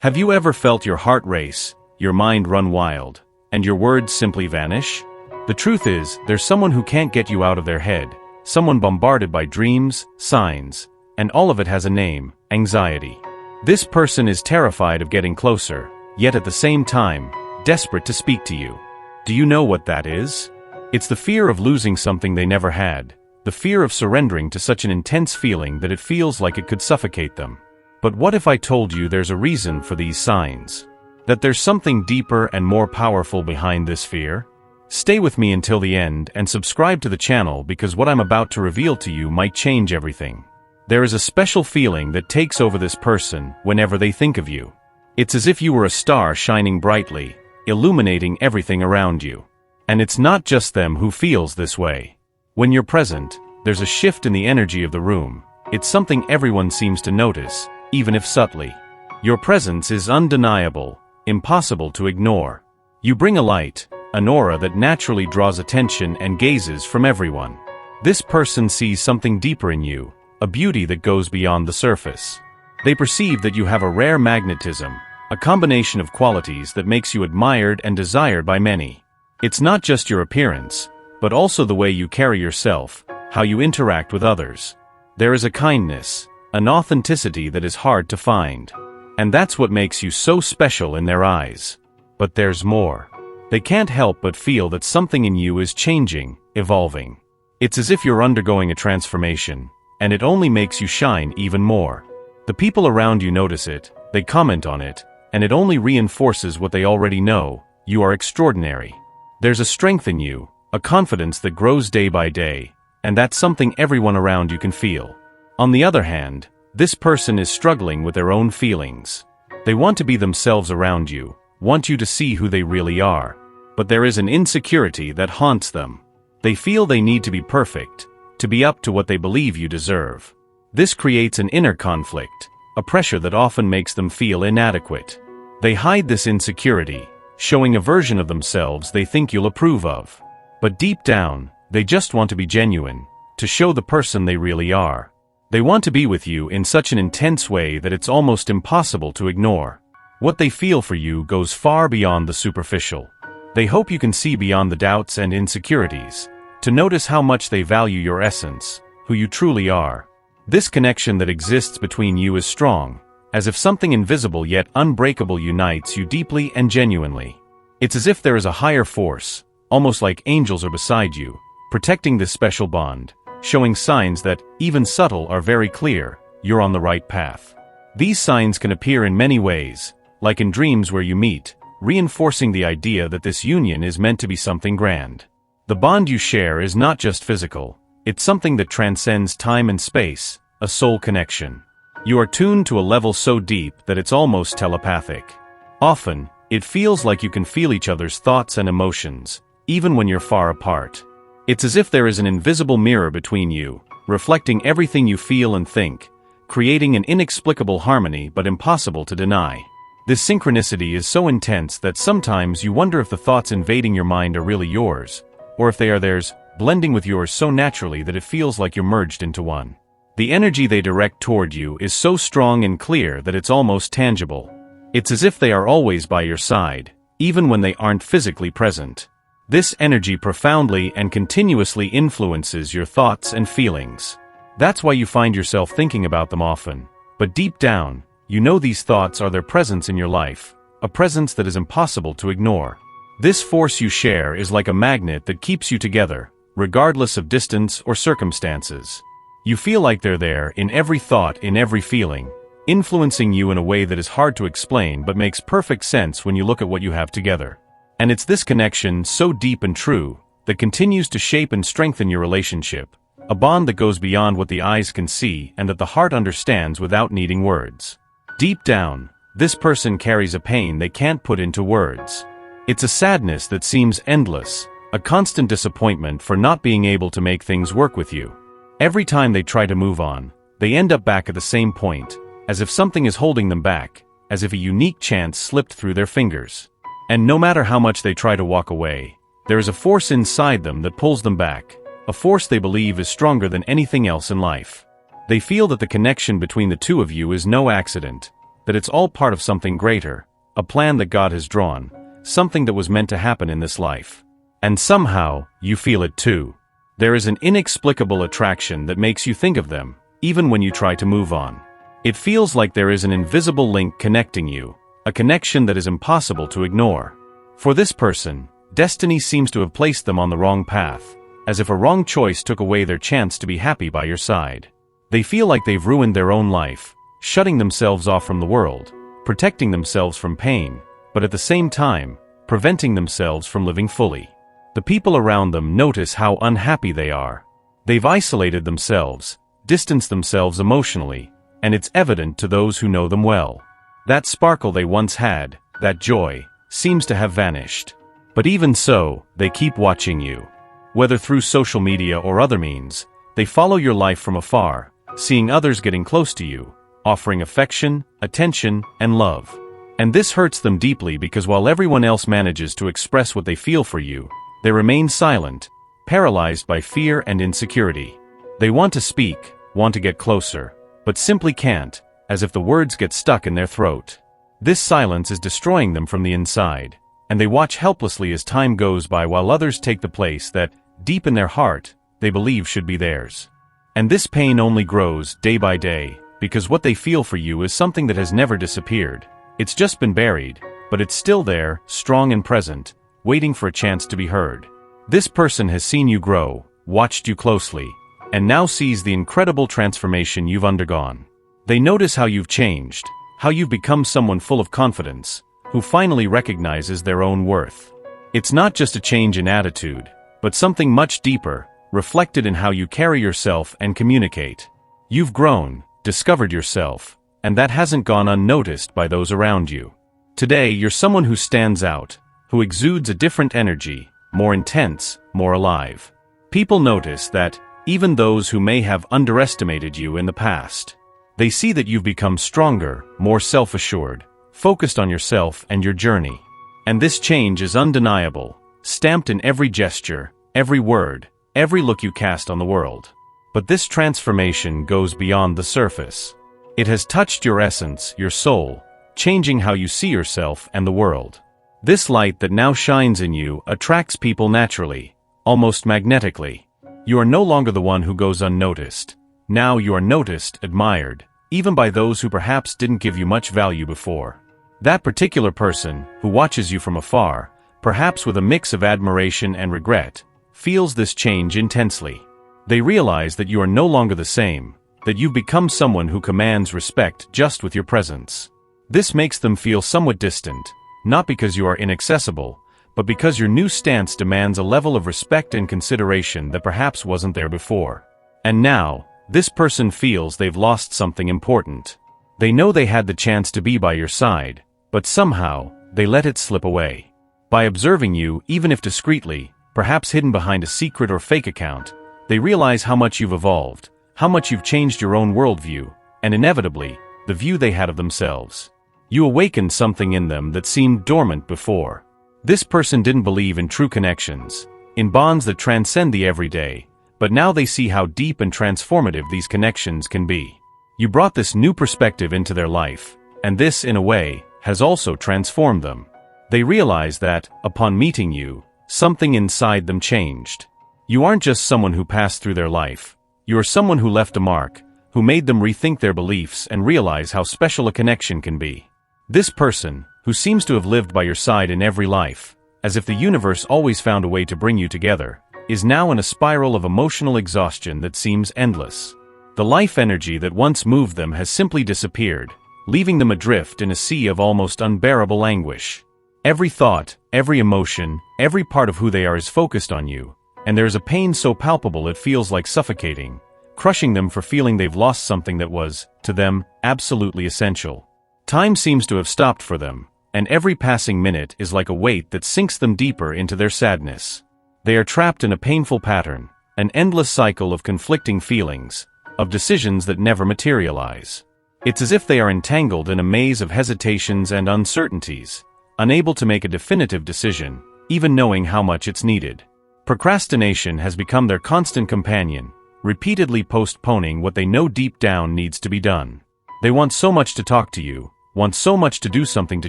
Have you ever felt your heart race, your mind run wild, and your words simply vanish? The truth is, there's someone who can't get you out of their head, someone bombarded by dreams, signs, and all of it has a name: anxiety. This person is terrified of getting closer, yet at the same time, desperate to speak to you. Do you know what that is? It's the fear of losing something they never had, the fear of surrendering to such an intense feeling that it feels like it could suffocate them. But what if I told you there's a reason for these signs? That there's something deeper and more powerful behind this fear? Stay with me until the end and subscribe to the channel, because what I'm about to reveal to you might change everything. There is a special feeling that takes over this person whenever they think of you. It's as if you were a star shining brightly, illuminating everything around you. And it's not just them who feels this way. When you're present, there's a shift in the energy of the room. It's something everyone seems to notice, even if subtly. Your presence is undeniable, impossible to ignore. You bring a light, an aura that naturally draws attention and gazes from everyone. This person sees something deeper in you, a beauty that goes beyond the surface. They perceive that you have a rare magnetism, a combination of qualities that makes you admired and desired by many. It's not just your appearance, but also the way you carry yourself, how you interact with others. There is a kindness, an authenticity that is hard to find. And that's what makes you so special in their eyes. But there's more. They can't help but feel that something in you is changing, evolving. It's as if you're undergoing a transformation, and it only makes you shine even more. The people around you notice it, they comment on it, and it only reinforces what they already know: you are extraordinary. There's a strength in you, a confidence that grows day by day, and that's something everyone around you can feel. On the other hand, this person is struggling with their own feelings. They want to be themselves around you, want you to see who they really are. But there is an insecurity that haunts them. They feel they need to be perfect, to be up to what they believe you deserve. This creates an inner conflict, a pressure that often makes them feel inadequate. They hide this insecurity, showing a version of themselves they think you'll approve of. But deep down, they just want to be genuine, to show the person they really are. They want to be with you in such an intense way that it's almost impossible to ignore. What they feel for you goes far beyond the superficial. They hope you can see beyond the doubts and insecurities, to notice how much they value your essence, who you truly are. This connection that exists between you is strong, as if something invisible yet unbreakable unites you deeply and genuinely. It's as if there is a higher force, almost like angels are beside you, protecting this special bond, showing signs that, even subtle, are very clear: you're on the right path. These signs can appear in many ways, like in dreams where you meet, reinforcing the idea that this union is meant to be something grand. The bond you share is not just physical, it's something that transcends time and space, a soul connection. You are tuned to a level so deep that it's almost telepathic. Often, it feels like you can feel each other's thoughts and emotions, even when you're far apart. It's as if there is an invisible mirror between you, reflecting everything you feel and think, creating an inexplicable harmony but impossible to deny. This synchronicity is so intense that sometimes you wonder if the thoughts invading your mind are really yours, or if they are theirs, blending with yours so naturally that it feels like you're merged into one. The energy they direct toward you is so strong and clear that it's almost tangible. It's as if they are always by your side, even when they aren't physically present. This energy profoundly and continuously influences your thoughts and feelings. That's why you find yourself thinking about them often. But deep down, you know these thoughts are their presence in your life, a presence that is impossible to ignore. This force you share is like a magnet that keeps you together, regardless of distance or circumstances. You feel like they're there in every thought, in every feeling, influencing you in a way that is hard to explain but makes perfect sense when you look at what you have together. And it's this connection, so deep and true, that continues to shape and strengthen your relationship, a bond that goes beyond what the eyes can see and that the heart understands without needing words. Deep down, this person carries a pain they can't put into words. It's a sadness that seems endless, a constant disappointment for not being able to make things work with you. Every time they try to move on, they end up back at the same point, as if something is holding them back, as if a unique chance slipped through their fingers. And no matter how much they try to walk away, there is a force inside them that pulls them back, a force they believe is stronger than anything else in life. They feel that the connection between the two of you is no accident, that it's all part of something greater, a plan that God has drawn, something that was meant to happen in this life. And somehow, you feel it too. There is an inexplicable attraction that makes you think of them, even when you try to move on. It feels like there is an invisible link connecting you, a connection that is impossible to ignore. For this person, destiny seems to have placed them on the wrong path, as if a wrong choice took away their chance to be happy by your side. They feel like they've ruined their own life, shutting themselves off from the world, protecting themselves from pain, but at the same time, preventing themselves from living fully. The people around them notice how unhappy they are. They've isolated themselves, distanced themselves emotionally, and it's evident to those who know them well. That sparkle they once had, that joy, seems to have vanished. But even so, they keep watching you. Whether through social media or other means, they follow your life from afar, seeing others getting close to you, offering affection, attention, and love. And this hurts them deeply because while everyone else manages to express what they feel for you, they remain silent, paralyzed by fear and insecurity. They want to speak, want to get closer, but simply can't, as if the words get stuck in their throat. This silence is destroying them from the inside, and they watch helplessly as time goes by while others take the place that, deep in their heart, they believe should be theirs. And this pain only grows day by day, because what they feel for you is something that has never disappeared. It's just been buried, but it's still there, strong and present, waiting for a chance to be heard. This person has seen you grow, watched you closely, and now sees the incredible transformation you've undergone. They notice how you've changed, how you've become someone full of confidence, who finally recognizes their own worth. It's not just a change in attitude, but something much deeper, reflected in how you carry yourself and communicate. You've grown, discovered yourself, and that hasn't gone unnoticed by those around you. Today, you're someone who stands out, who exudes a different energy, more intense, more alive. People notice that, even those who may have underestimated you in the past, they see that you've become stronger, more self-assured, focused on yourself and your journey. And this change is undeniable, stamped in every gesture, every word, every look you cast on the world. But this transformation goes beyond the surface. It has touched your essence, your soul, changing how you see yourself and the world. This light that now shines in you attracts people naturally, almost magnetically. You are no longer the one who goes unnoticed. Now you are noticed, admired, even by those who perhaps didn't give you much value before. That particular person, who watches you from afar, perhaps with a mix of admiration and regret, feels this change intensely. They realize that you are no longer the same, that you've become someone who commands respect just with your presence. This makes them feel somewhat distant, not because you are inaccessible, but because your new stance demands a level of respect and consideration that perhaps wasn't there before. And now, this person feels they've lost something important. They know they had the chance to be by your side, but somehow, they let it slip away. By observing you, even if discreetly, perhaps hidden behind a secret or fake account, they realize how much you've evolved, how much you've changed your own worldview, and inevitably, the view they had of themselves. You awakened something in them that seemed dormant before. This person didn't believe in true connections, in bonds that transcend the everyday, but now they see how deep and transformative these connections can be. You brought this new perspective into their life, and this, in a way, has also transformed them. They realize that, upon meeting you, something inside them changed. You aren't just someone who passed through their life. You are someone who left a mark, who made them rethink their beliefs and realize how special a connection can be. This person, who seems to have lived by your side in every life, as if the universe always found a way to bring you together, is now in a spiral of emotional exhaustion that seems endless. The life energy that once moved them has simply disappeared, leaving them adrift in a sea of almost unbearable anguish. Every thought, every emotion, every part of who they are is focused on you, and there is a pain so palpable it feels like suffocating, crushing them for feeling they've lost something that was, to them, absolutely essential. Time seems to have stopped for them, and every passing minute is like a weight that sinks them deeper into their sadness. They are trapped in a painful pattern, an endless cycle of conflicting feelings, of decisions that never materialize. It's as if they are entangled in a maze of hesitations and uncertainties, unable to make a definitive decision, even knowing how much it's needed. Procrastination has become their constant companion, repeatedly postponing what they know deep down needs to be done. They want so much to talk to you, want so much to do something to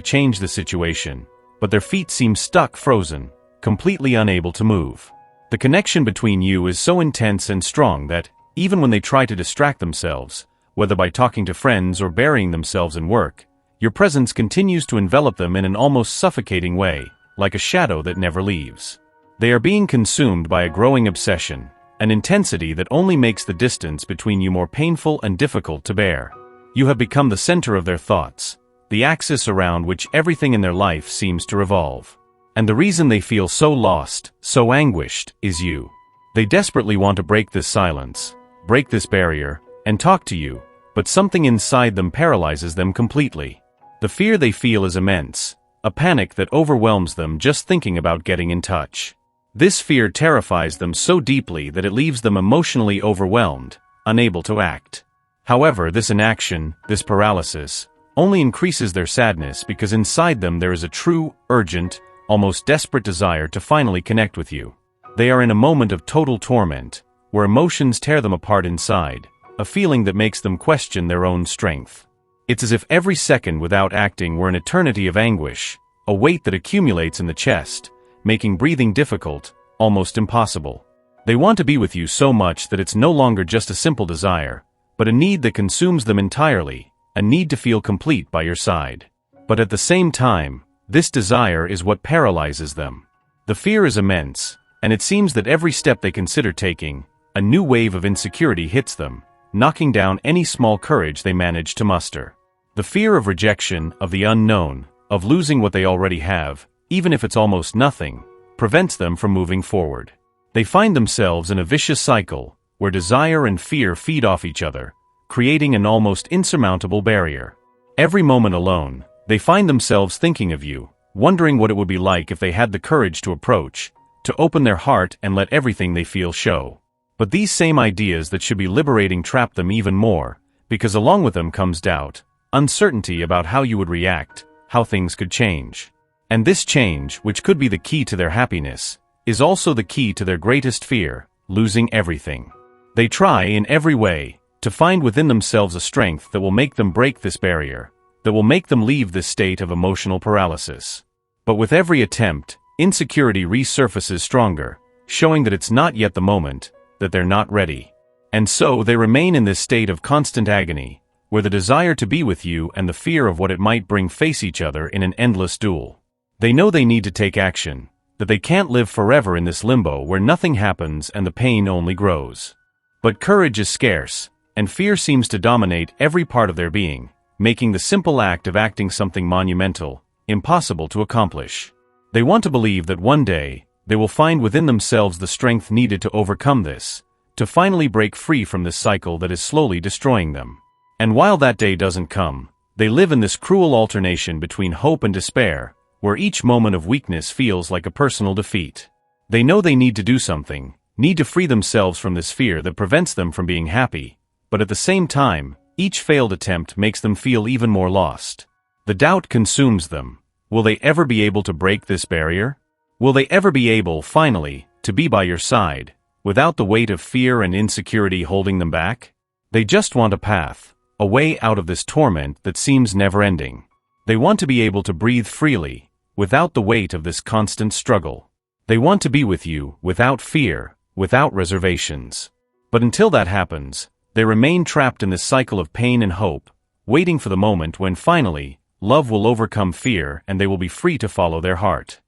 change the situation, but their feet seem stuck, frozen, completely unable to move. The connection between you is so intense and strong that, even when they try to distract themselves, whether by talking to friends or burying themselves in work, your presence continues to envelop them in an almost suffocating way, like a shadow that never leaves. They are being consumed by a growing obsession, an intensity that only makes the distance between you more painful and difficult to bear. You have become the center of their thoughts, the axis around which everything in their life seems to revolve. And the reason they feel so lost, so anguished, is you. They desperately want to break this silence, break this barrier, and talk to you, but something inside them paralyzes them completely. The fear they feel is immense, a panic that overwhelms them just thinking about getting in touch. This fear terrifies them so deeply that it leaves them emotionally overwhelmed, unable to act. However, this inaction, this paralysis, only increases their sadness because inside them there is a true, urgent, almost desperate desire to finally connect with you. They are in a moment of total torment, where emotions tear them apart inside, a feeling that makes them question their own strength. It's as if every second without acting were an eternity of anguish, a weight that accumulates in the chest, making breathing difficult, almost impossible. They want to be with you so much that it's no longer just a simple desire, but a need that consumes them entirely, a need to feel complete by your side. But at the same time, this desire is what paralyzes them. The fear is immense, and it seems that every step they consider taking, a new wave of insecurity hits them, knocking down any small courage they manage to muster. The fear of rejection, of the unknown, of losing what they already have, even if it's almost nothing, prevents them from moving forward. They find themselves in a vicious cycle, where desire and fear feed off each other, creating an almost insurmountable barrier. Every moment alone, they find themselves thinking of you, wondering what it would be like if they had the courage to approach, to open their heart and let everything they feel show. But these same ideas that should be liberating trap them even more, because along with them comes doubt, uncertainty about how you would react, how things could change. And this change, which could be the key to their happiness, is also the key to their greatest fear, losing everything. They try in every way to find within themselves a strength that will make them break this barrier, that will make them leave this state of emotional paralysis. But with every attempt, insecurity resurfaces stronger, showing that it's not yet the moment, that they're not ready. And so they remain in this state of constant agony, where the desire to be with you and the fear of what it might bring face each other in an endless duel. They know they need to take action, that they can't live forever in this limbo where nothing happens and the pain only grows. But courage is scarce, and fear seems to dominate every part of their being, making the simple act of acting something monumental, impossible to accomplish. They want to believe that one day, they will find within themselves the strength needed to overcome this, to finally break free from this cycle that is slowly destroying them. And while that day doesn't come, they live in this cruel alternation between hope and despair, where each moment of weakness feels like a personal defeat. They know they need to do something, need to free themselves from this fear that prevents them from being happy, but at the same time, each failed attempt makes them feel even more lost. The doubt consumes them. Will they ever be able to break this barrier? Will they ever be able, finally, to be by your side, without the weight of fear and insecurity holding them back? They just want a path, a way out of this torment that seems never-ending. They want to be able to breathe freely, without the weight of this constant struggle. They want to be with you, without fear, without reservations. But until that happens, they remain trapped in this cycle of pain and hope, waiting for the moment when finally, love will overcome fear and they will be free to follow their heart.